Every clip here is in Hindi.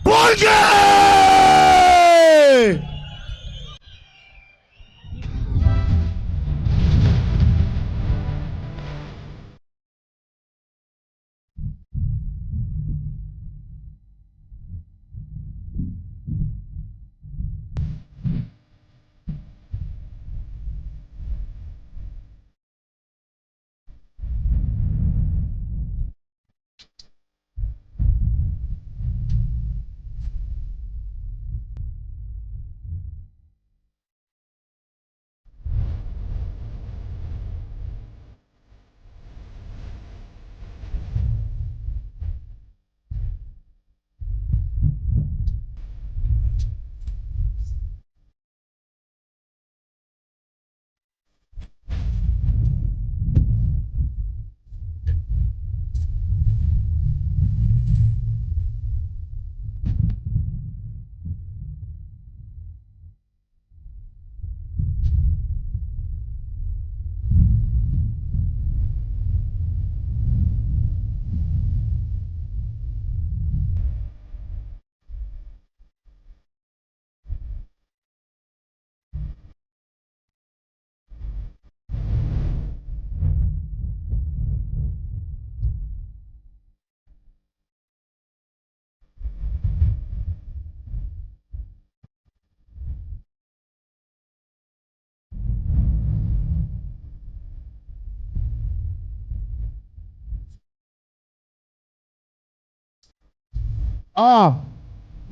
बोल के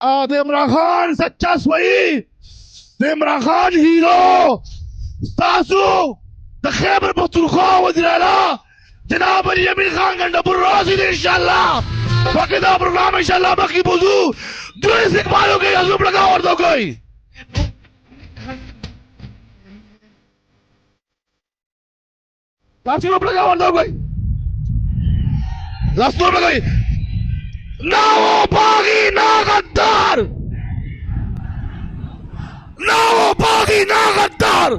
इमरान खान सच्चा सोई, इमरान खान हीरो सासू खैबर पख्तूनख्वा वज़ीर-ए-आला जनाब अली अमीन खान गंडापुर-राशिद इंशाअल्लाह बाकायदा प्रोग्राम इंशाअल्लाह बाकी बुजू जो इस्तेमाल हो गई हजूम लगा और दो कोई लाठी में लगा और दो कोई लास्टों में कोई ना वो बागी ना गद्दार, ना वो बागी ना गद्दार,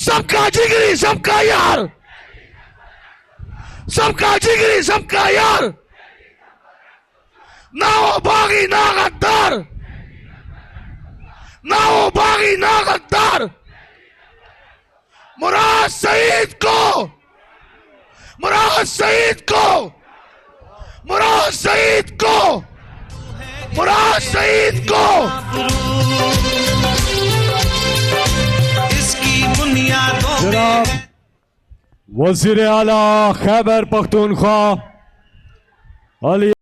सबका जिगरी सबका यार, सबका जिगरी सबका यार, ना वो बागी ना गद्दार, ना वो बागी ना गद्दार, मुराद सईद को, मुराद सईद को, मुराद सईद को, मुराद सईद को इसकी बुनियादों जनाब वज़ीर-ए-आला खैबर पख्तूनख्वा अली